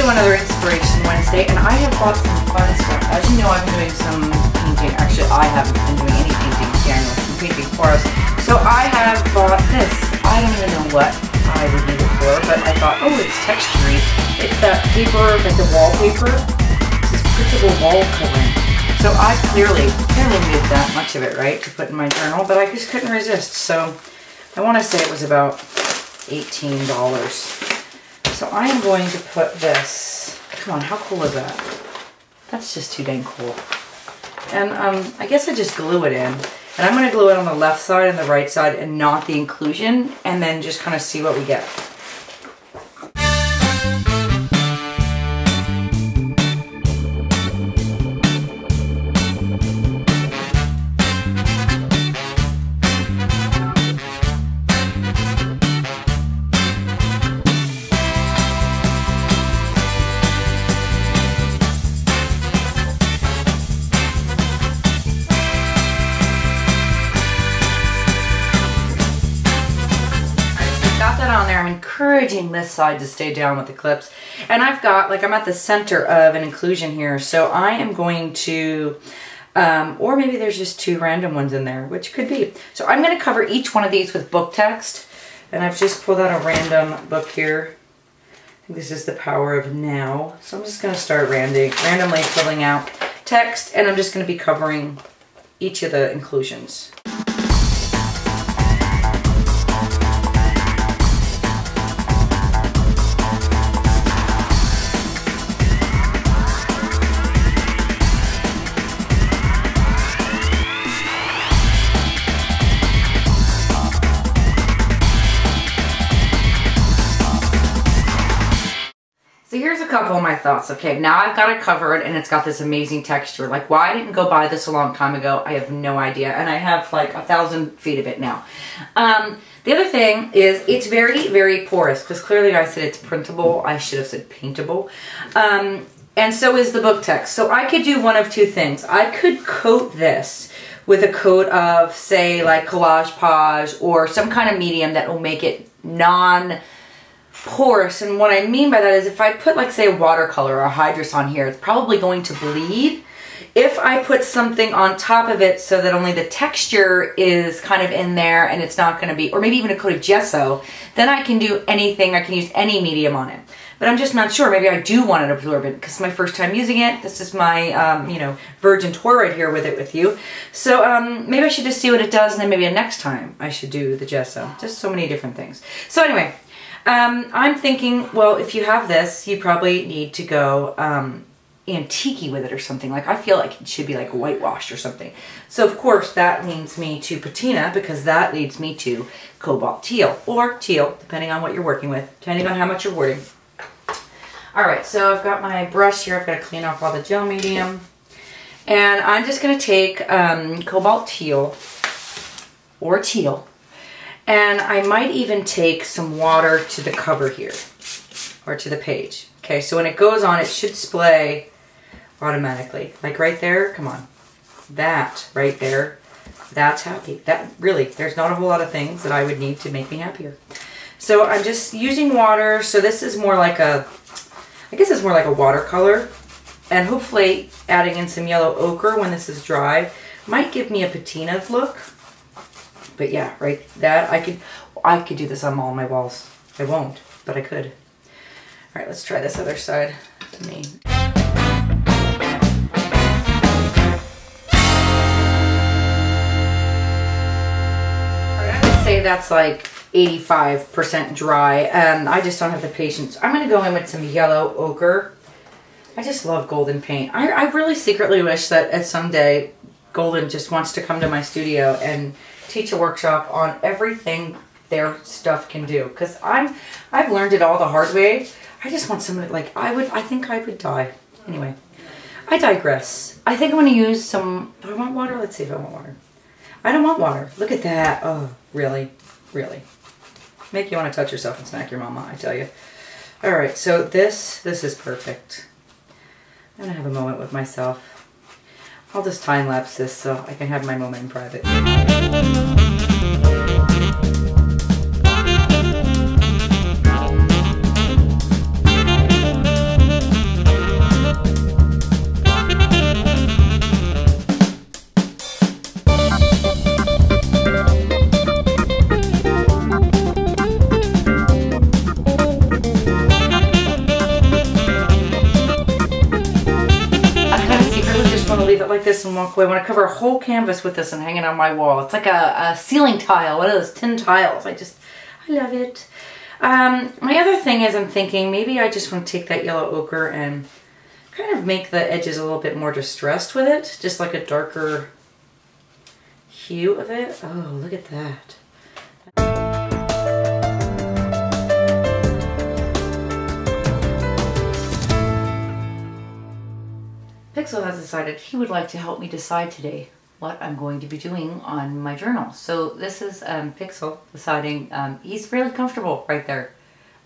do another Inspiration Wednesday, and I have bought some fun stuff. As you know, I've been doing some painting. Actually, I haven't been doing any painting. Daniel's been painting for us. So I have bought this. I don't even know what I would need it for, but I thought, oh, it's textury. It's that paper, like the wallpaper. This is printable wall coloring. So I clearly made that much of it, right, to put in my journal, but I just couldn't resist. So I want to say it was about $18. So I am going to put this, come on, how cool is that? That's just too dang cool. And I guess I just glue it in. And I'm going to glue it on the left side and the right side and not the inclusion, and then just kind of see what we get. On there, I'm encouraging this side to stay down with the clips, and I've got, like, I'm at the center of an inclusion here, so I am going to or maybe there's just two random ones in there, which could be. So I'm going to cover each one of these with book text, and I've just pulled out a random book here. I think this is The Power of Now, so I'm just going to start randomly filling out text, and I'm just going to be covering each of the inclusions. So here's a couple of my thoughts. Okay, now I've got it covered and it's got this amazing texture. Like, why I didn't go buy this a long time ago, I have no idea. And I have like 1,000 feet of it now. The other thing is it's very, very porous, because clearly I said it's printable. I should have said paintable. And so is the book text. So I could do one of two things. I could coat this with a coat of, say, like Collage or some kind of medium that will make it non-porous. And what I mean by that is if I put, like, say, a watercolor or a hydrous on here, it's probably going to bleed. If I put something on top of it so that only the texture is kind of in there and it's not going to be, or maybe even a coat of gesso, then I can do anything. I can use any medium on it. But I'm just not sure. Maybe I do want it absorbent because it's my first time using it. This is my, you know, virgin tour right here with you. So maybe I should just see what it does, and then maybe next time I should do the gesso. Just so many different things. So anyway, I'm thinking, well, if you have this, you probably need to go antique-y with it or something. Like, I feel like it should be like whitewashed or something. So of course that leads me to patina, because that leads me to cobalt teal, or teal, depending on what you're working with, depending on how much you're wording. Alright, so I've got my brush here. I've got to clean off all the gel medium. And I'm just going to take cobalt teal, or teal, and I might even take some water to the cover here, or to the page. Okay, so when it goes on, it should splay automatically. Like right there, come on. That right there, that's happy. That really, there's not a whole lot of things that I would need to make me happier. So I'm just using water. So this is more like a, I guess it's more like a watercolor. And hopefully adding in some yellow ochre when this is dry might give me a patina look. But yeah, right, that I could do this on all my walls. I won't, but I could. All right, let's try this other side. I would say that's like 85% dry, and I just don't have the patience. I'm going to go in with some yellow ochre. I just love Golden paint. I really secretly wish that someday Golden just wants to come to my studio and teach a workshop on everything their stuff can do, because I've learned it all the hard way. I just want somebody, like, I think I would die. Anyway, I digress. I think I'm going to use some, do I want water? Let's see if I want water. I don't want water. Look at that. Oh, really? Really? Make you want to touch yourself and smack your mama, I tell you. All right, so this is perfect. I'm going to have a moment with myself. I'll just time-lapse this so I can have my moment in private. like this and walk away. I want to cover a whole canvas with this and hang it on my wall. It's like a ceiling tile, one of those tin tiles. I love it. My other thing is I'm thinking maybe I just want to take that yellow ochre and kind of make the edges a little bit more distressed with it. Just like a darker hue of it. Oh, look at that. Pixel has decided he would like to help me decide today what I'm going to be doing on my journal. So this is Pixel deciding. He's really comfortable right there.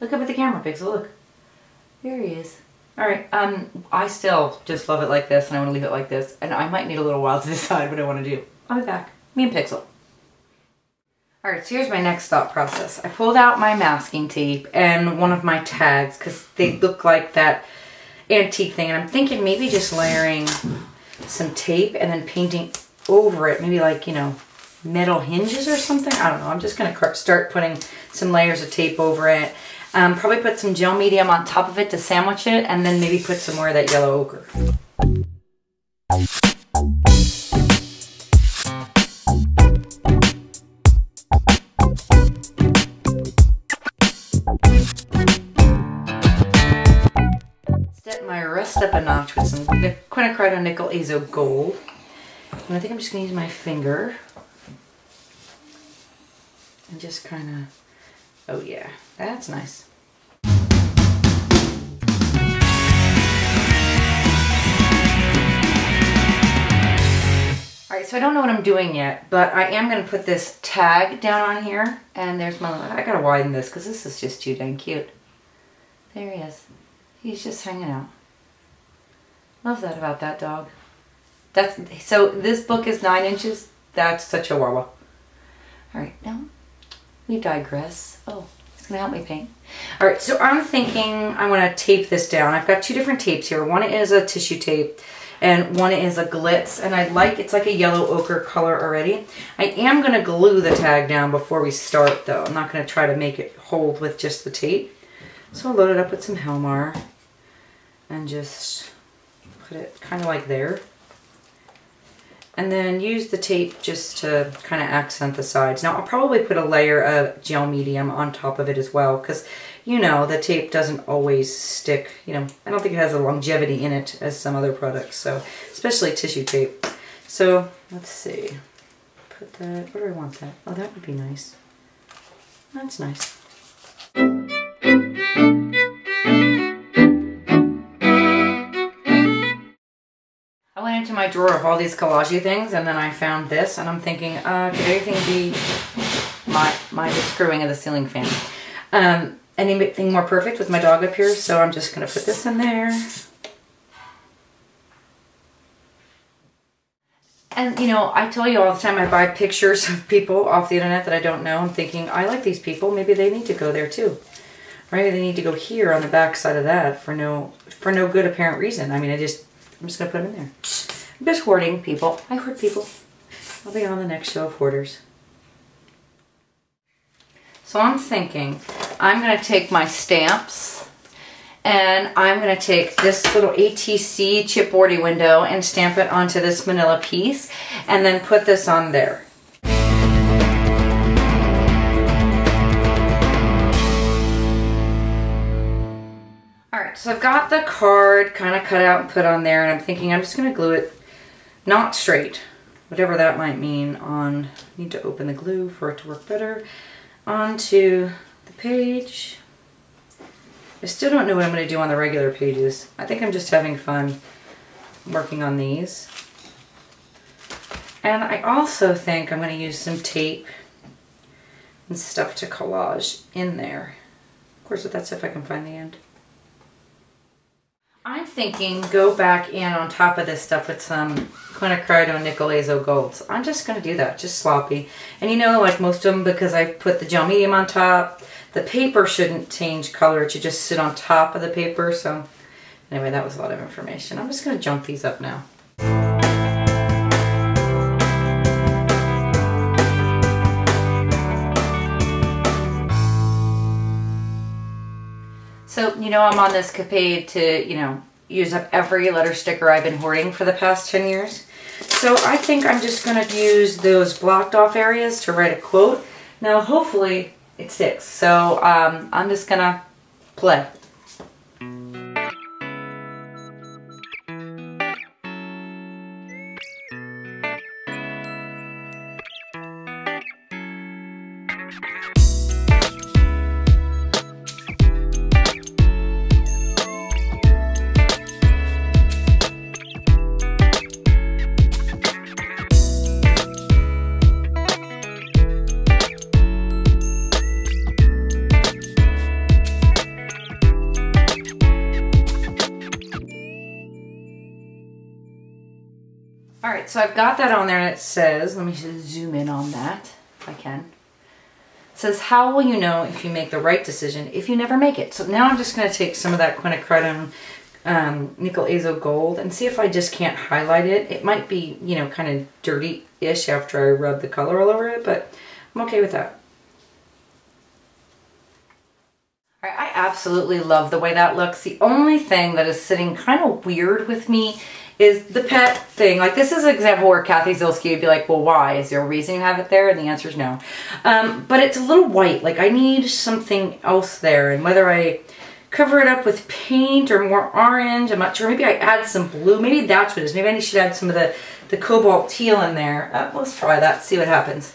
Look up at the camera, Pixel, look. There he is. Alright, I still just love it like this, and I want to leave it like this, and I might need a little while to decide what I want to do. I'll be back. Me and Pixel. Alright, so here's my next thought process. I pulled out my masking tape and one of my tags, because they look like that antique thing, and I'm thinking maybe just layering some tape and then painting over it, maybe like, you know, metal hinges or something. I don't know. I'm just going to start putting some layers of tape over it. Probably put some gel medium on top of it to sandwich it, and then maybe put some more of that yellow ochre. Step my rest up a notch with some quinacridone nickel azo gold. And I think I'm just going to use my finger and just kind of, oh yeah, that's nice. Alright, so I don't know what I'm doing yet, but I am going to put this tag down on here, and there's my, I gotta widen this because this is just too dang cute. There he is. He's just hanging out. Love that about that dog. So this book is 9 inches. That's such a chihuahua. Alright, now we digress. Oh, it's going to help me paint. Alright, so I'm thinking I want to tape this down. I've got 2 different tapes here. One is a tissue tape and one is a glitz. And it's like a yellow ochre color already. I am going to glue the tag down before we start though. I'm not going to try to make it hold with just the tape. So I'll load it up with some Helmar and just put it kind of like there. And then use the tape just to kind of accent the sides. Now I'll probably put a layer of gel medium on top of it as well, because you know the tape doesn't always stick. You know, I don't think it has the longevity in it as some other products, so especially tissue tape. So let's see, put that, where do I want that? Oh, that would be nice. That's nice. I went into my drawer of all these collage things, and then I found this, and I'm thinking, could anything be my screwing of the ceiling fan? Anything more perfect with my dog up here, so I'm just going to put this in there. And, you know, I tell you all the time I buy pictures of people off the internet that I don't know. I'm thinking, I like these people, maybe they need to go there too. Or maybe they need to go here on the back side of that for no good apparent reason. I mean, I'm just going to put them in there. I'm just hoarding people. I hoard people. I'll be on the next show of hoarders. So I'm thinking I'm going to take my stamps and I'm going to take this little ATC chipboardy window and stamp it onto this manila piece and then put this on there. Alright, so I've got the card kind of cut out and put on there, and I'm thinking I'm just going to glue it not straight, whatever that might mean, on, I need to open the glue for it to work better, onto the page. I still don't know what I'm going to do on the regular pages. I think I'm just having fun working on these. And I also think I'm going to use some tape and stuff to collage in there. Of course, that's if I can find the end. I'm thinking go back in on top of this stuff with some quinacridone nickel azo golds. I'm just going to do that, just sloppy. And you know, like most of them, because I put the gel medium on top, the paper shouldn't change color. It should just sit on top of the paper. So anyway, that was a lot of information. I'm just going to jump these up now. So, you know, I'm on this capade to, you know, use up every letter sticker I've been hoarding for the past 10 years. So I think I'm just going to use those blocked off areas to write a quote. Now hopefully it sticks. So I'm just going to play. Alright, so I've got that on there and it says, let me just zoom in on that if I can. It says, how will you know if you make the right decision if you never make it? So now I'm just going to take some of that quinacridone nickel azo gold and see if I just can't highlight it. It might be, you know, kind of dirty-ish after I rub the color all over it, but I'm okay with that. Alright, I absolutely love the way that looks. The only thing that is sitting kind of weird with me is the pet thing. Like, this is an example where Kathy Zilski would be like, well, why? Is there a reason you have it there? And the answer is no. But it's a little white. Like, I need something else there. And whether I cover it up with paint or more orange, I'm not sure. Maybe I add some blue. Maybe that's what it is. Maybe I should add some of the cobalt teal in there. Let's try that, see what happens.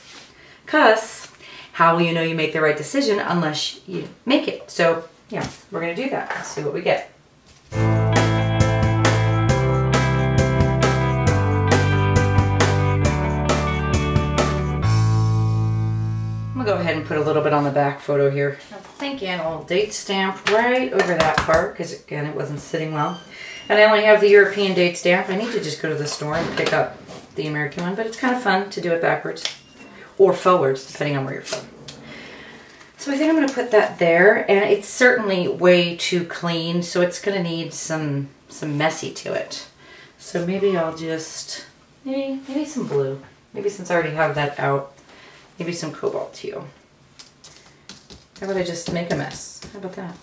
Because how will you know you make the right decision unless you make it? So, yeah, we're going to do that. Let's see what we get. I'm gonna go ahead and put a little bit on the back photo here. I'm thinking I'll date stamp right over that part because again it wasn't sitting well. And I only have the European date stamp. I need to just go to the store and pick up the American one, but it's kind of fun to do it backwards or forwards depending on where you're from. So I think I'm gonna put that there, and it's certainly way too clean, so it's gonna need some messy to it. So maybe I'll just maybe some blue. Maybe since I already have that out. Maybe some cobalt teal. How about I just make a mess? How about that?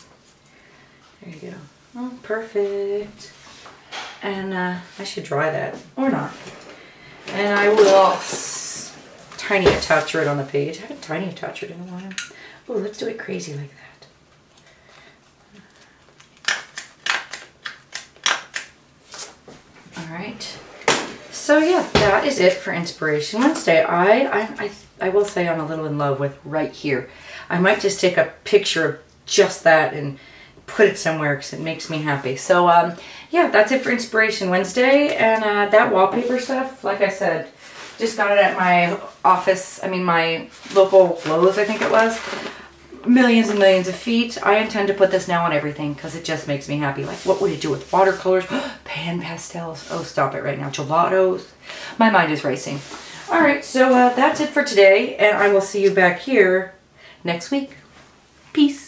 There you go. Oh, perfect. And I should dry that, or not. And I will tiny attacher it on the page. I haven't tiny attacher it in a while. Oh, let's do it crazy like that. All right. So yeah, that is it for Inspiration Wednesday. I will say I'm a little in love with right here. I might just take a picture of just that and put it somewhere because it makes me happy. So yeah, that's it for Inspiration Wednesday. And that wallpaper stuff, like I said, just got it at my office. I mean, my local Lowe's, I think it was. Millions and millions of feet. I intend to put this now on everything because it just makes me happy. Like, what would it do with watercolors? Pan pastels. Oh, stop it right now. Gelatos. My mind is racing. All right, so that's it for today, and I will see you back here next week. Peace.